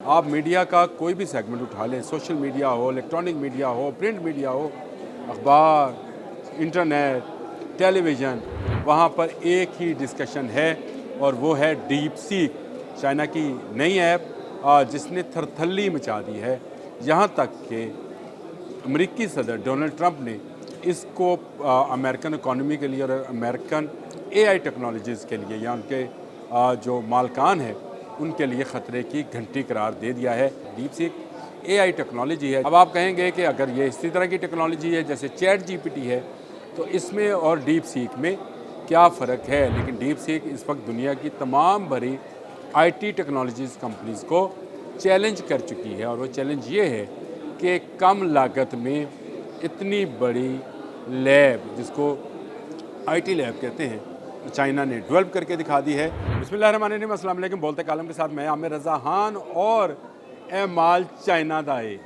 आप मीडिया का कोई भी सेगमेंट उठा लें, सोशल मीडिया हो, इलेक्ट्रॉनिक मीडिया हो, प्रिंट मीडिया हो, अखबार, इंटरनेट, टेलीविज़न, वहाँ पर एक ही डिस्कशन है और वो है डीप सीक, चाइना की नई ऐप जिसने थरथल्ली मचा दी है। यहाँ तक कि अमेरिकी सदर डोनाल्ड ट्रंप ने इसको अमेरिकन इकॉनमी के लिए और अमेरिकन एआई टेक्नोलॉजीज़ के लिए या उनके जो मालकान है उनके लिए ख़तरे की घंटी करार दे दिया है। डीप सीक एआई टेक्नोलॉजी है। अब आप कहेंगे कि अगर ये इसी तरह की टेक्नोलॉजी है जैसे चैट जीपीटी है तो इसमें और डीप सीक में क्या फ़र्क है। लेकिन डीप सीक इस वक्त दुनिया की तमाम बड़ी आईटी टेक्नोलॉजीज़ कंपनीज़ को चैलेंज कर चुकी है और वो चैलेंज ये है कि कम लागत में इतनी बड़ी लैब जिसको आईटी लैब कहते हैं चाइना ने डेवलप करके दिखा दी है। बिस्मिल्लाहिर्रहमानिर्रहीम, अस्सलाम वालेकुम। बोलते कालम के साथ मैं आमिर रज़ा खान और एमाल चाइना दाए।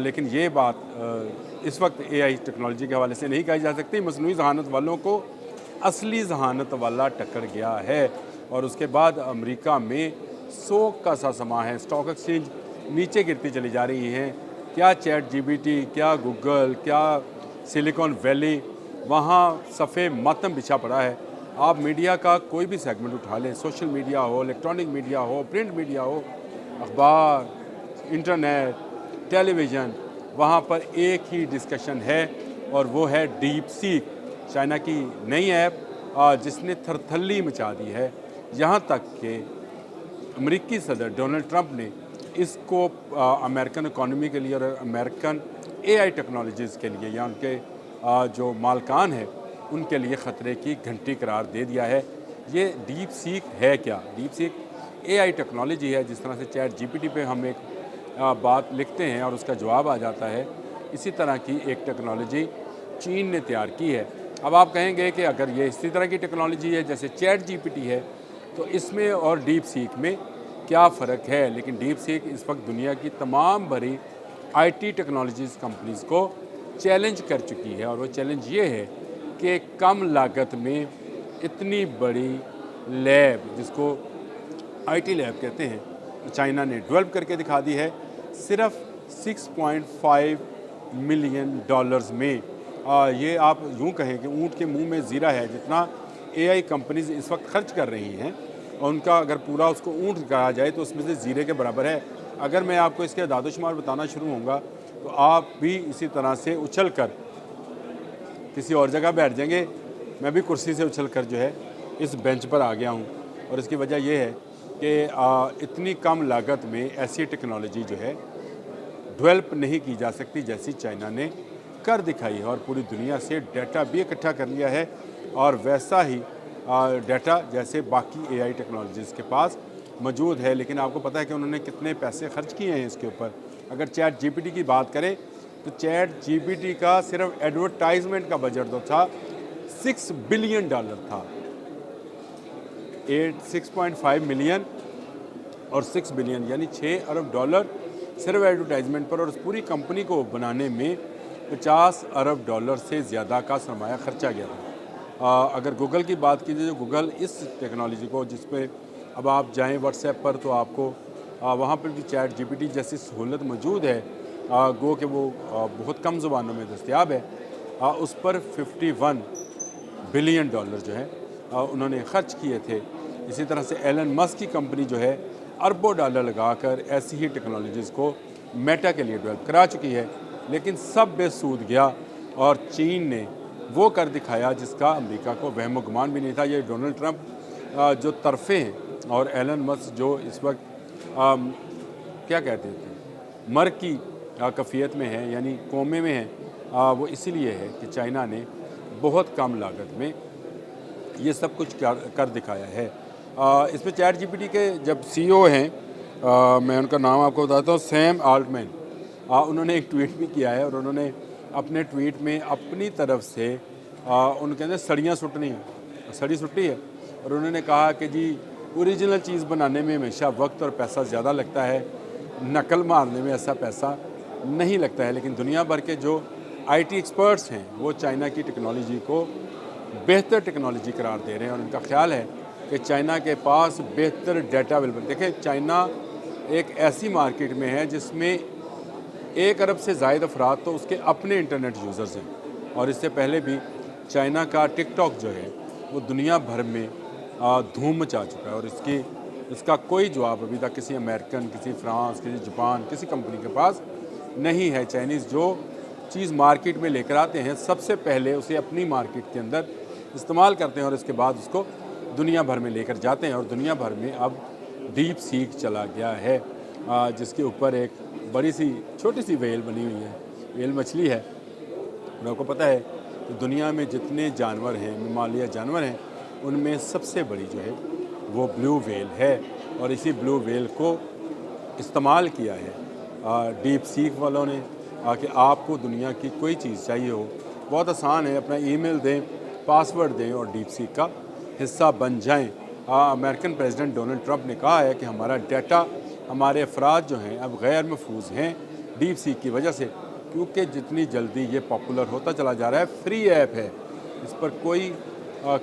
लेकिन ये बात इस वक्त एआई टेक्नोलॉजी के हवाले से नहीं कही जा सकती। मसनूई ज़हानत वालों को असली ज़हानत वाला टक्कर गया है और उसके बाद अमेरिका में सोग का सा समा है। स्टॉक एक्सचेंज नीचे गिरती चली जा रही हैं। क्या चैट जीपीटी, क्या गूगल, क्या सिलिकॉन वैली, वहाँ सफ़े मातम बिछा पड़ा है। आप मीडिया का कोई भी सेगमेंट उठा लें, सोशल मीडिया हो, इलेक्ट्रॉनिक मीडिया हो, प्रिंट मीडिया हो, अखबार, इंटरनेट, टेलीविज़न, वहाँ पर एक ही डिस्कशन है और वो है डीप सीक, चाइना की नई ऐप जिसने थरथल्ली मचा दी है। यहाँ तक कि अमेरिकी सदर डोनाल्ड ट्रंप ने इसको अमेरिकन इकॉनमी के लिए और अमेरिकन एआई टेक्नोलॉजीज़ के लिए या उनके जो मालकान है उनके लिए ख़तरे की घंटी करार दे दिया है। ये डीप सीक है क्या? डीप सीक एआई टेक्नोलॉजी है। जिस तरह से चैट जीपीटी पे हम एक बात लिखते हैं और उसका जवाब आ जाता है, इसी तरह की एक टेक्नोलॉजी चीन ने तैयार की है। अब आप कहेंगे कि अगर ये इसी तरह की टेक्नोलॉजी है जैसे चैट जीपीटी है तो इसमें और डीप सीक में क्या फ़र्क है। लेकिन डीप सीक इस वक्त दुनिया की तमाम बड़ी आईटी टेक्नोलॉजीज़ कंपनीज़ को चैलेंज कर चुकी है और वो चैलेंज ये है कि कम लागत में इतनी बड़ी लैब जिसको आईटी लैब कहते हैं चाइना ने डेवलप करके दिखा दी है। सिर्फ 6.5 मिलियन डॉलर्स में। ये आप यूँ कहें कि ऊँट के मुंह में ज़ीरा है जितना एआई कंपनीज इस वक्त खर्च कर रही हैं और उनका अगर पूरा उसको ऊँट कहा जाए तो उसमें से ज़ीरे के बराबर है। अगर मैं आपको इसके दादोशुमार बताना शुरू होऊंगा तो आप भी इसी तरह से उछल कर किसी और जगह बैठ जाएंगे। मैं भी कुर्सी से उछल कर जो है इस बेंच पर आ गया हूँ और इसकी वजह यह है कि इतनी कम लागत में ऐसी टेक्नोलॉजी जो है डेवलप नहीं की जा सकती जैसी चाइना ने कर दिखाई है और पूरी दुनिया से डाटा भी इकट्ठा कर लिया है और वैसा ही डाटा जैसे बाकी एआई टेक्नोलॉजीज़ के पास मौजूद है। लेकिन आपको पता है कि उन्होंने कितने पैसे खर्च किए हैं इसके ऊपर। अगर चैट जीपीटी की बात करें तो चैट जीपीटी का सिर्फ एडवर्टाइजमेंट का बजट तो था $6 बिलियन था। 6.5 मिलियन और 6 बिलियन यानी $6 अरब सिर्फ एडवर्टाइजमेंट पर और उस पूरी कंपनी को बनाने में $50 अरब से ज़्यादा का सरमाया खर्चा गया था। अगर गूगल की बात कीजिए तो गूगल इस टेक्नोलॉजी को जिस पे अब आप जाएं व्हाट्सएप पर तो आपको वहाँ पर भी चैट जीपीटी जैसी सहूलत मौजूद है। गो कि वो बहुत कम ज़ुबानों में दस्तयाब है। उस पर 51 बिलियन डॉलर जो है उन्होंने ख़र्च किए थे। इसी तरह से एलन मस्क की कंपनी जो है अरबों डॉलर लगाकर ऐसी ही टेक्नोलॉजीज़ को मेटा के लिए डेवलप करा चुकी है। लेकिन सब बेसूद गया और चीन ने वो कर दिखाया जिसका अमेरिका को वहम गुमान भी नहीं था। ये डोनाल्ड ट्रंप जो तरफे हैं और एलन मस्क जो इस वक्त क्या कहते थे मर की कफ़ियत में है यानी कोमे में है, वो इसीलिए है कि चाइना ने बहुत कम लागत में ये सब कुछ कर दिखाया है। इसमें चैट जीपीटी के जब सीईओ हैं, मैं उनका नाम आपको बताता हूँ, सैम आल्टमैन, उन्होंने एक ट्वीट भी किया है और उन्होंने अपने ट्वीट में अपनी तरफ से उनके अंदर सड़ियाँ सड़ी सुट्टी है और उन्होंने कहा कि जी ओरिजिनल चीज़ बनाने में हमेशा वक्त और पैसा ज़्यादा लगता है, नकल मारने में ऐसा पैसा नहीं लगता है। लेकिन दुनिया भर के जो आईटी एक्सपर्ट्स हैं वो चाइना की टेक्नोलॉजी को बेहतर टेक्नोलॉजी करार दे रहे हैं और उनका ख्याल है कि चाइना के पास बेहतर डाटा अवेलेबल। देखिए चाइना ایک ایسی مارکیٹ میں ہے جس میں 1 ارب سے زائد افراد تو اس کے اپنے انٹرنیٹ یوزرز ہیں، اور اس سے پہلے بھی چائنا کا ٹک ٹاک جو ہے وہ دنیا بھر میں دھوم مچا چکا ہے، اور اس کا کوئی جواب ابھی تک کسی امریکن، کسی فرانس، کسی جاپان، کسی کمپنی کے پاس نہیں ہے۔ چائنیز جو چیز مارکیٹ میں لے کر آتے ہیں سب سے پہلے اسے اپنی مارکیٹ کے اندر استعمال کرتے ہیں، اور اس کے بعد اس کو دنیا بھر میں لے کر جاتے ہیں، اور دنیا بھر میں اب ڈیپ سیک چلا گیا ہے، جس کے اوپر ایک بڑی سی چھوٹی سی ویل بنی ہوئی ہے، ویل مچھلی ہے۔ اور آپ کو پتہ ہے کہ دنیا میں جتنے جانور ہیں، ممالیہ جانور ہیں، ان میں سب سے بڑی جو ہے وہ بلیو ویل ہے، اور اسی بلیو ویل کو استعمال کیا ہے ڈیپ سیک والوں نے کہ آپ کو دنیا کی کوئی چیز چاہیے ہو، بہت آسان ہے، اپنا ای میل دیں، پاسورڈ دیں اور ڈیپ سیک کا حصہ بن جائیں۔ امریکن پریزیڈنٹ ڈونلڈ ٹرمپ نے کہا ہے کہ ہمارا ڈیٹا، ہمارے افراد جو ہیں اب غیر محفوظ ہیں ڈیپ سیک کی وجہ سے، کیونکہ جتنی جلدی یہ پاپولر ہوتا چلا جا رہا ہے۔ فری ایپ ہے، اس پر کوئی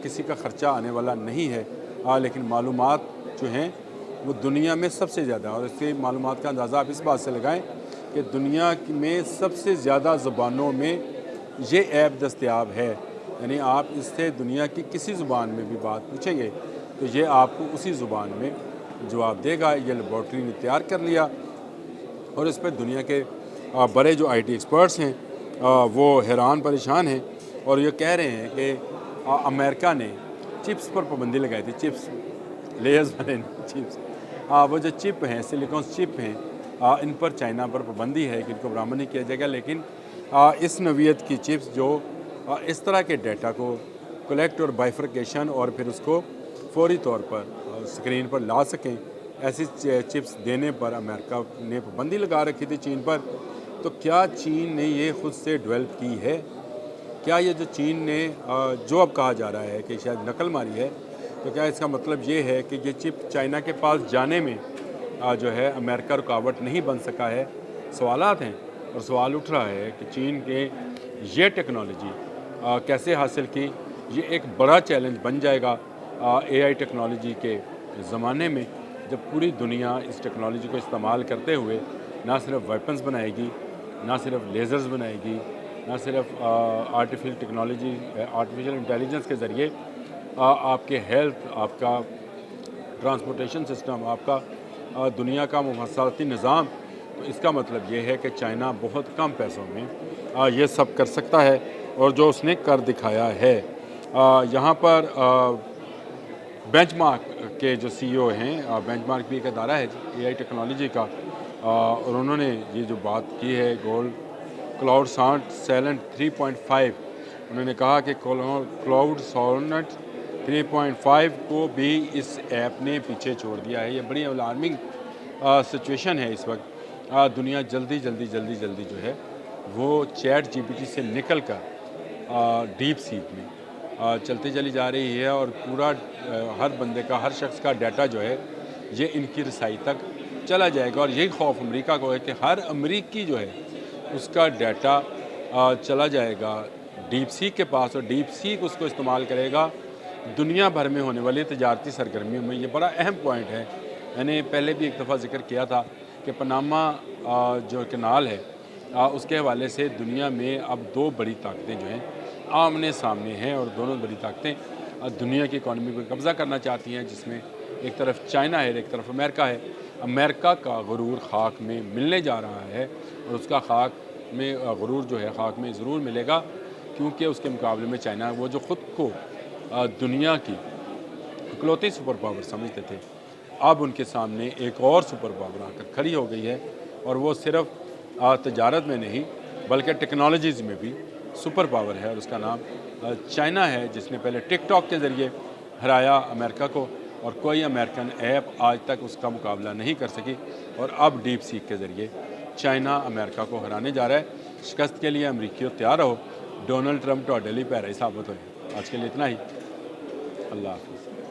کسی کا خرچہ آنے والا نہیں ہے، لیکن معلومات جو ہیں وہ دنیا میں سب سے زیادہ، اور اس کی معلومات کا اندازہ آپ اس بات سے لگائیں کہ دنیا میں سب سے زیادہ زبانوں میں یہ ایپ دستیاب ہے، یعنی آپ اس سے دنیا کی کسی زبان میں بھی بات پوچھیں گے تو یہ آپ کو اسی زبان میں جواب دے گا۔ یہ لیبارٹری نے تیار کر لیا، اور اس پہ دنیا کے بڑے جو آئی ٹی ایکسپرٹس ہیں وہ حیران پریشان ہیں، اور یہ کہہ رہے ہیں کہ امریکہ نے چپس پر پابندی لگائی تھی، چپس لیئرز والے چپس، وہ جو چپ ہیں، سلیکون چپ ہیں، ان پر چائنا پر پابندی ہے کہ ان کو برآمد نہیں کیا جائے گا، لیکن اس نوعیت کی چپس جو اس طرح کے ڈیٹا کو کلیکٹ اور بائیفرکیشن اور پھر اس کو فوری طور پر اسکرین پر لا سکیں، ایسی چپس دینے پر امریکہ نے پابندی لگا رکھی تھی چین پر۔ تو کیا چین نے یہ خود سے ڈیولپ کی ہے؟ کیا یہ جو چین نے جو اب کہا جا رہا ہے کہ شاید نقل ماری ہے، تو کیا اس کا مطلب یہ ہے کہ یہ چپ چائنا کے پاس جانے میں جو ہے امریکہ رکاوٹ نہیں بن سکا ہے؟ سوالات ہیں، اور سوال اٹھ رہا ہے کہ چین کے یہ ٹیکنالوجی کیسے حاصل کی؟ یہ ایک بڑا چیلنج بن جائے گا اے آئی ٹیکنالوجی کے زمانے میں، جب پوری دنیا اس ٹیکنالوجی کو استعمال کرتے ہوئے نہ صرف ویپنز بنائے گی، نہ صرف لیزرز بنائے گی، نہ صرف آرٹیفیشل انٹیلیجنس کے ذریعے آپ کے ہیلتھ، آپ کا ٹرانسپورٹیشن سسٹم، آپ کا دنیا کا مواصلاتی نظام، تو اس کا مطلب یہ ہے کہ چائنا بہت کم پیسوں میں یہ سب کر سکتا ہے، اور جو اس نے کر دکھایا ہے۔ یہاں پر بینچ مارک کے جو سی ای او ہیں، بینچ مارک بھی ایک ادارہ ہے اے آئی ٹیکنالوجی کا، اور انہوں نے یہ جو بات کی ہے کلاؤڈ سیلنٹ 3.5، انہوں نے کہا کہ کلاؤڈ سیلنٹ 3.5 کو بھی اس ایپ نے پیچھے چھوڑ دیا ہے۔ یہ بڑی الارمنگ سچویشن ہے اس وقت۔ دنیا جلدی جو ہے وہ چیٹ جی پی ٹی سے نکل کر ڈیپ سیک میں چلتی چلی جا رہی ہے، اور پورا ہر بندے کا، ہر شخص کا ڈیٹا جو ہے یہ ان کی رسائی تک چلا جائے گا، اور یہی خوف امریکہ کو ہے کہ ہر امریکی جو ہے اس کا ڈیٹا چلا جائے گا ڈیپ سیک کے پاس، اور ڈیپ سیک اس کو استعمال کرے گا دنیا بھر میں ہونے والی تجارتی سرگرمیوں میں۔ یہ بڑا اہم پوائنٹ ہے، میں نے پہلے بھی ایک دفعہ ذکر کیا تھا کہ پاناما جو کینال ہے اس کے حوالے سے دنیا میں اب 2 بڑی طاقتیں جو ہیں آمنے سامنے ہیں، اور دونوں بڑی طاقتیں دنیا کی اکانومی کو قبضہ کرنا چاہتی ہیں، جس میں ایک طرف چائنا ہے، ایک طرف امریکہ ہے۔ امریکہ کا غرور خاک میں ملنے جا رہا ہے، اور اس کا خاک میں غرور جو ہے خاک میں ضرور ملے گا، کیونکہ اس کے مقابلے میں چائنا، وہ جو خود کو دنیا کی اکلوتی سپر پاور سمجھتے تھے، اب ان کے سامنے ایک اور سپر پاور آ کر کھڑی ہو گئی ہے، اور وہ صرف تجارت میں نہیں بلکہ ٹیکنالوجیز میں بھی سپر پاور ہے، اور اس کا نام چائنا ہے، جس نے پہلے ٹک ٹاک کے ذریعے ہرایا امریکہ کو، اور کوئی امریکن ایپ آج تک اس کا مقابلہ نہیں کر سکی، اور اب ڈیپ سیک کے ذریعے چائنا امریکہ کو ہرانے جا رہا ہے۔ شکست کے لیے امریکیوں تیار رہو، ڈونلڈ ٹرمپ ٹوڈلی پیرا ہی ثابت ہوئے۔ آج کے لیے اتنا ہی، اللہ حافظ۔